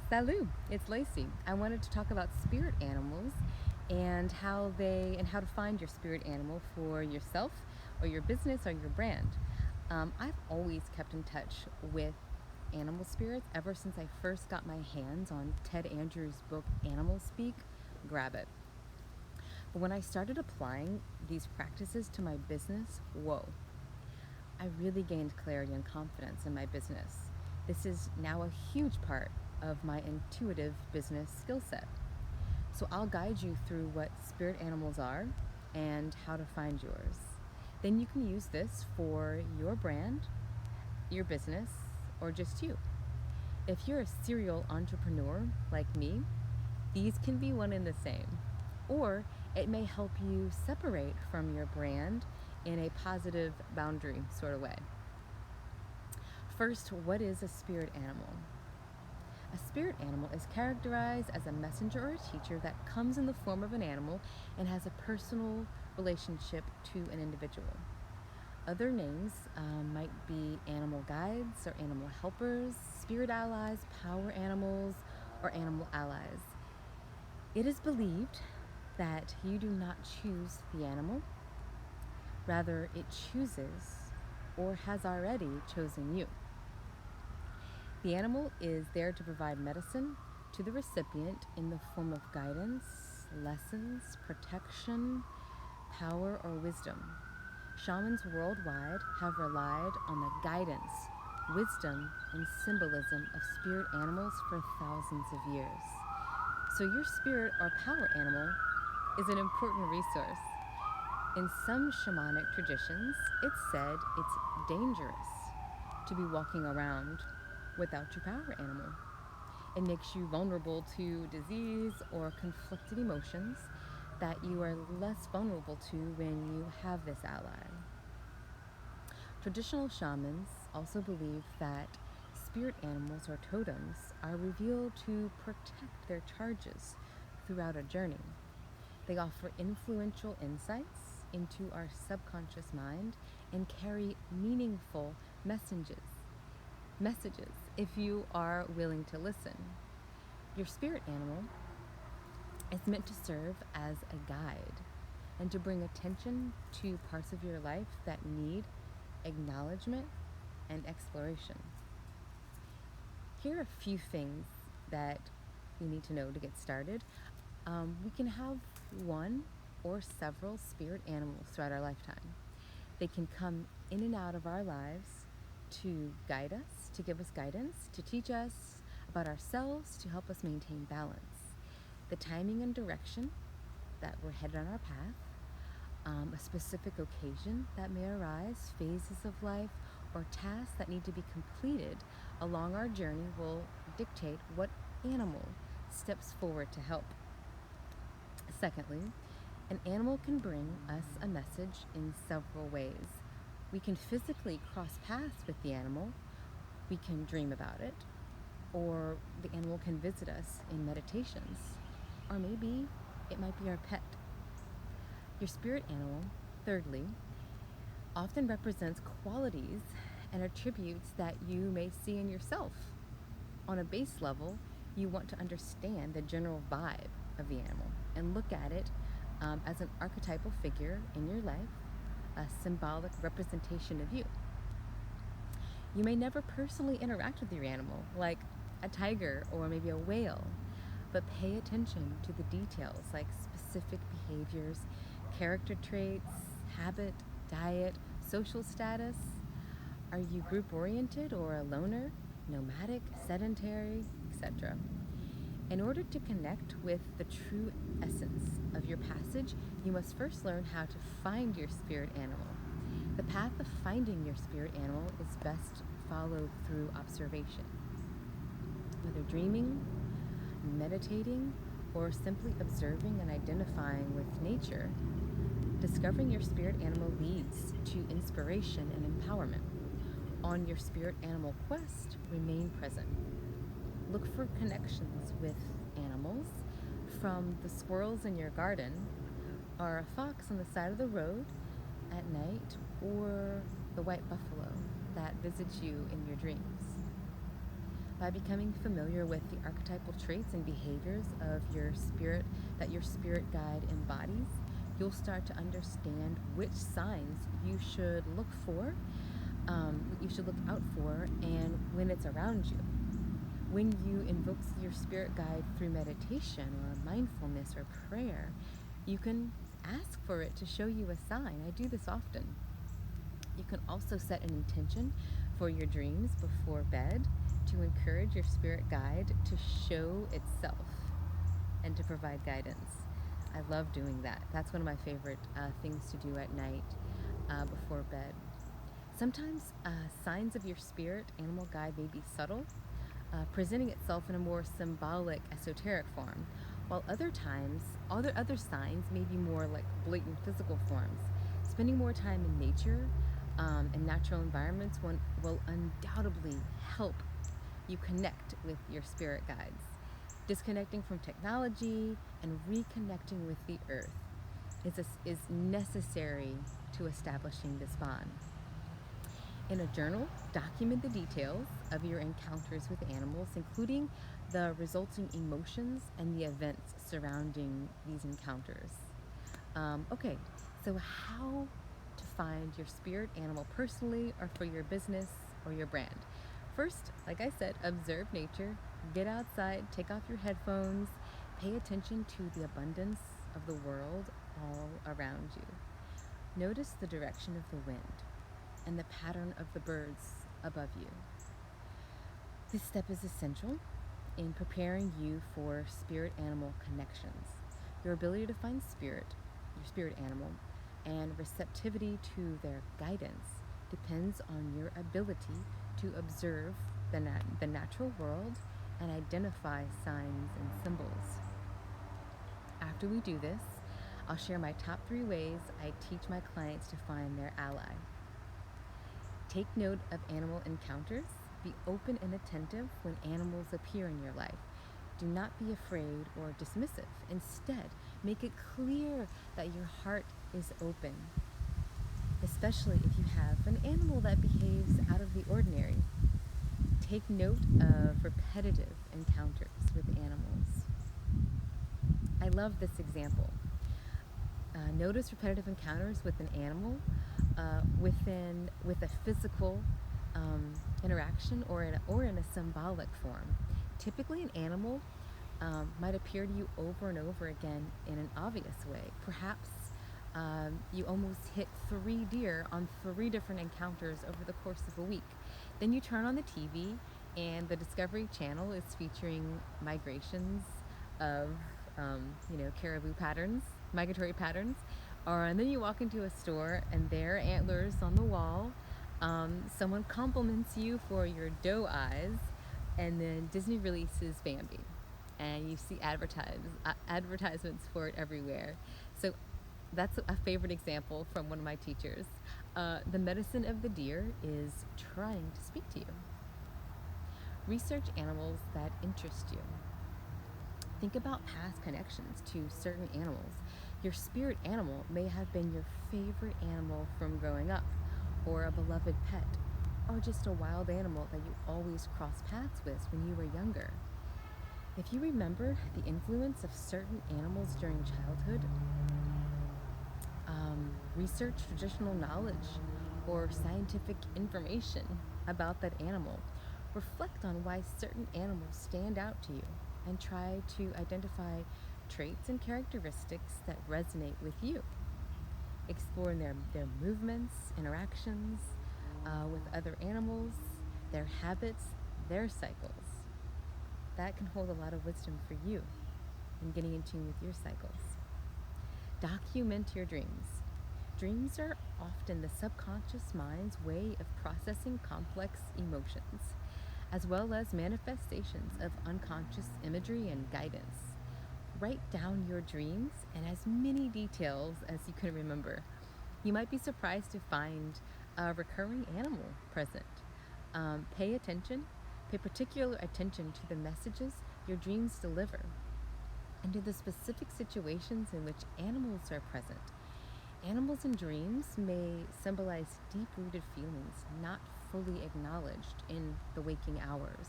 Salut, it's Lacey. I wanted to talk about spirit animals and how to find your spirit animal for yourself or your business or your brand. I've always kept in touch with animal spirits ever since I first got my hands on Ted Andrews' book Animal Speak. Grab it. But when I started applying these practices to my business, whoa, I really gained clarity and confidence in my business. This is now a huge part of my intuitive business skill set. So I'll guide you through what spirit animals are and how to find yours. Then you can use this for your brand, your business, or just you. If you're a serial entrepreneur like me, these can be one and the same. Or it may help you separate from your brand in a positive boundary sort of way. First, what is a spirit animal? A spirit animal is characterized as a messenger or a teacher that comes in the form of an animal and has a personal relationship to an individual. Other names might be animal guides or animal helpers, spirit allies, power animals, or animal allies. It is believed that you do not choose the animal, rather it chooses or has already chosen you. The animal is there to provide medicine to the recipient in the form of guidance, lessons, protection, power, or wisdom. Shamans worldwide have relied on the guidance, wisdom, and symbolism of spirit animals for thousands of years. So your spirit or power animal is an important resource. In some shamanic traditions, it's said it's dangerous to be walking around without your power animal. It makes you vulnerable to disease or conflicted emotions that you are less vulnerable to when you have this ally. Traditional shamans also believe that spirit animals or totems are revealed to protect their charges throughout a journey. They offer influential insights into our subconscious mind and carry meaningful messages if you are willing to listen. Your spirit animal is meant to serve as a guide and to bring attention to parts of your life that need acknowledgement and exploration. Here are a few things that you need to know to get started. We can have one or several spirit animals throughout our lifetime. They can come in and out of our lives to guide us, to give us guidance, to teach us about ourselves, to help us maintain balance. The timing and direction that we're headed on our path, a specific occasion that may arise, phases of life, or tasks that need to be completed along our journey will dictate what animal steps forward to help. Secondly, an animal can bring us a message in several ways. We can physically cross paths with the animal, we can dream about it, or the animal can visit us in meditations, or maybe it might be our pet. Your spirit animal, thirdly, often represents qualities and attributes that you may see in yourself. On a base level, you want to understand the general vibe of the animal and look at it as an archetypal figure in your life, a symbolic representation of you. You may never personally interact with your animal, like a tiger or maybe a whale, but pay attention to the details like specific behaviors, character traits, habit, diet, social status. Are you group-oriented or a loner, nomadic, sedentary, etc.? In order to connect with the true essence of your passage, you must first learn how to find your spirit animal. The path of finding your spirit animal is best followed through observation. Whether dreaming, meditating, or simply observing and identifying with nature, discovering your spirit animal leads to inspiration and empowerment. On your spirit animal quest, remain present. Look for connections with animals, from the squirrels in your garden, or a fox on the side of the road at night, or the white buffalo that visits you in your dreams. By becoming familiar with the archetypal traits and behaviors of your spirit that your spirit guide embodies, you'll start to understand which signs you should look for, you should look out for, and when it's around you. When you invoke your spirit guide through meditation or mindfulness or prayer, you can ask for it to show you a sign. I do this often. You can also set an intention for your dreams before bed to encourage your spirit guide to show itself and to provide guidance. I love doing that. That's one of my favorite things to do at night before bed. Sometimes signs of your spirit animal guide may be subtle, presenting itself in a more symbolic, esoteric form, while other times, other signs may be more like blatant physical forms. Spending more time in nature and natural environments will undoubtedly help you connect with your spirit guides. Disconnecting from technology and reconnecting with the earth is necessary to establishing this bond. In a journal, document the details of your encounters with animals, including the resulting emotions and the events surrounding these encounters. Okay, so how to find your spirit animal personally or for your business or your brand? First, like I said, observe nature, get outside, take off your headphones, pay attention to the abundance of the world all around you. Notice the direction of the wind and the pattern of the birds above you. This step is essential in preparing you for spirit animal connections. Your ability to find your spirit animal, and receptivity to their guidance depends on your ability to observe the natural world and identify signs and symbols. After we do this, I'll share my top 3 ways I teach my clients to find their ally. Take note of animal encounters. Be open and attentive when animals appear in your life. Do not be afraid or dismissive. Instead, make it clear that your heart is open, especially if you have an animal that behaves out of the ordinary. Take note of repetitive encounters with animals. I love this example. Notice repetitive encounters with an animal with a physical interaction or in a symbolic form. Typically, an animal might appear to you over and over again in an obvious way. Perhaps you almost hit 3 deer on 3 different encounters over the course of a week. Then you turn on the TV and the Discovery Channel is featuring migrations of caribou patterns, migratory patterns. And then you walk into a store and there are antlers on the wall. Someone compliments you for your doe eyes, and then Disney releases Bambi, and you see advertisements for it everywhere. So that's a favorite example from one of my teachers. The medicine of the deer is trying to speak to you. Research animals that interest you. Think about past connections to certain animals. Your spirit animal may have been your favorite animal from growing up, or a beloved pet, or just a wild animal that you always crossed paths with when you were younger. If you remember the influence of certain animals during childhood, research traditional knowledge or scientific information about that animal. Reflect on why certain animals stand out to you and try to identify traits and characteristics that resonate with you. Explore their movements, interactions with other animals, their habits, their cycles. That can hold a lot of wisdom for you in getting in tune with your cycles. Document your dreams. Dreams are often the subconscious mind's way of processing complex emotions, as well as manifestations of unconscious imagery and guidance. Write down your dreams and as many details as you can remember. You might be surprised to find a recurring animal present. Pay particular attention to the messages your dreams deliver and to the specific situations in which animals are present. Animals in dreams may symbolize deep-rooted feelings not fully acknowledged in the waking hours.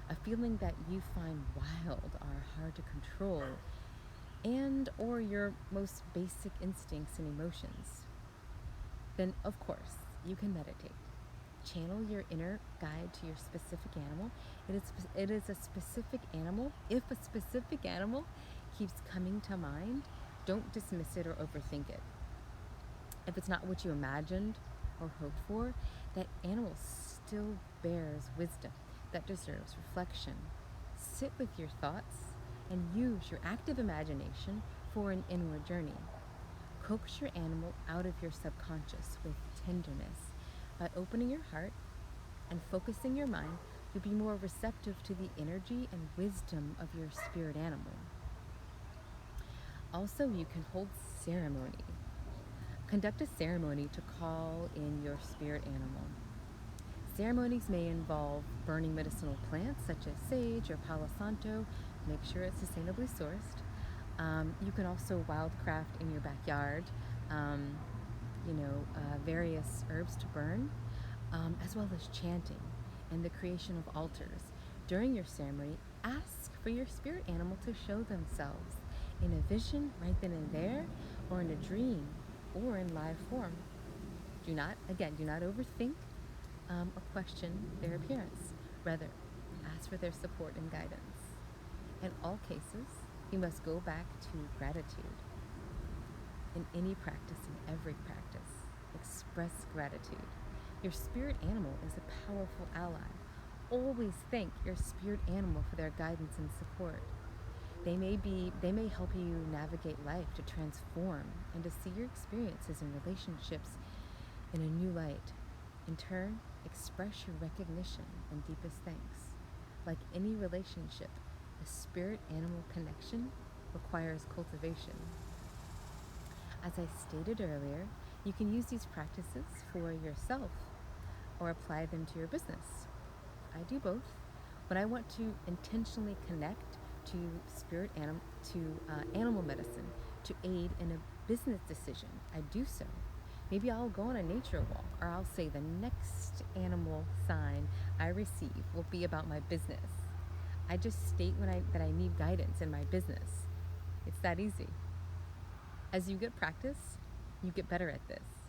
a feeling that you find wild or hard to control, and or your most basic instincts and emotions, then of course you can meditate. Channel your inner guide to your specific animal. It is a specific animal. If a specific animal keeps coming to mind, don't dismiss it or overthink it. If it's not what you imagined or hoped for, that animal still bears wisdom that deserves reflection. Sit with your thoughts and use your active imagination for an inward journey. Coax your animal out of your subconscious with tenderness. By opening your heart and focusing your mind, you'll be more receptive to the energy and wisdom of your spirit animal. Also, you can hold ceremony. Conduct a ceremony to call in your spirit animal. Ceremonies may involve burning medicinal plants such as sage or palo santo. Make sure it's sustainably sourced. You can also wildcraft in your backyard, various herbs to burn, as well as chanting and the creation of altars. During your ceremony, ask for your spirit animal to show themselves in a vision right then and there, or in a dream, or in live form. Do not overthink or question their appearance. Rather, ask for their support and guidance. In all cases, you must go back to gratitude. In any practice, in every practice, express gratitude. Your spirit animal is a powerful ally. Always thank your spirit animal for their guidance and support. They may help you navigate life, to transform and to see your experiences and relationships in a new light. In turn, express your recognition and deepest thanks. Like any relationship, a spirit animal connection requires cultivation. As I stated earlier, you can use these practices for yourself or apply them to your business. I do both. When I want to intentionally connect to animal medicine to aid in a business decision, I do so. Maybe I'll go on a nature walk, or I'll say the next animal sign I receive will be about my business. I just state that I need guidance in my business. It's that easy. As you get practice, you get better at this.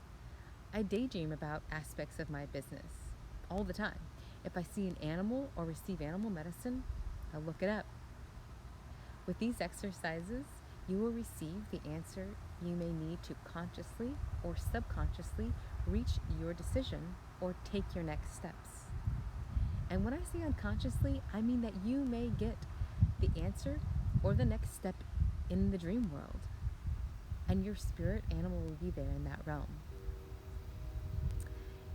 I daydream about aspects of my business all the time. If I see an animal or receive animal medicine, I'll look it up. With these exercises, you will receive the answer you may need to consciously or subconsciously reach your decision or take your next steps. And when I say unconsciously, I mean that you may get the answer or the next step in the dream world, and your spirit animal will be there in that realm.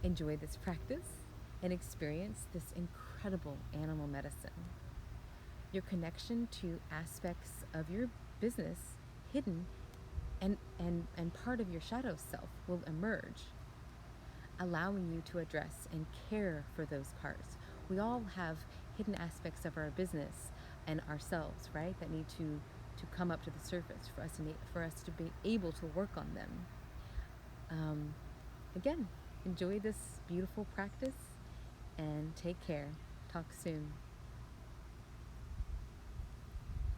Enjoy this practice and experience this incredible animal medicine. Your connection to aspects of your business hidden and part of your shadow self will emerge, allowing you to address and care for those parts. We all have hidden aspects of our business and ourselves, right, that need to come up to the surface for us to be able to work on them. Again, enjoy this beautiful practice and take care. Talk soon.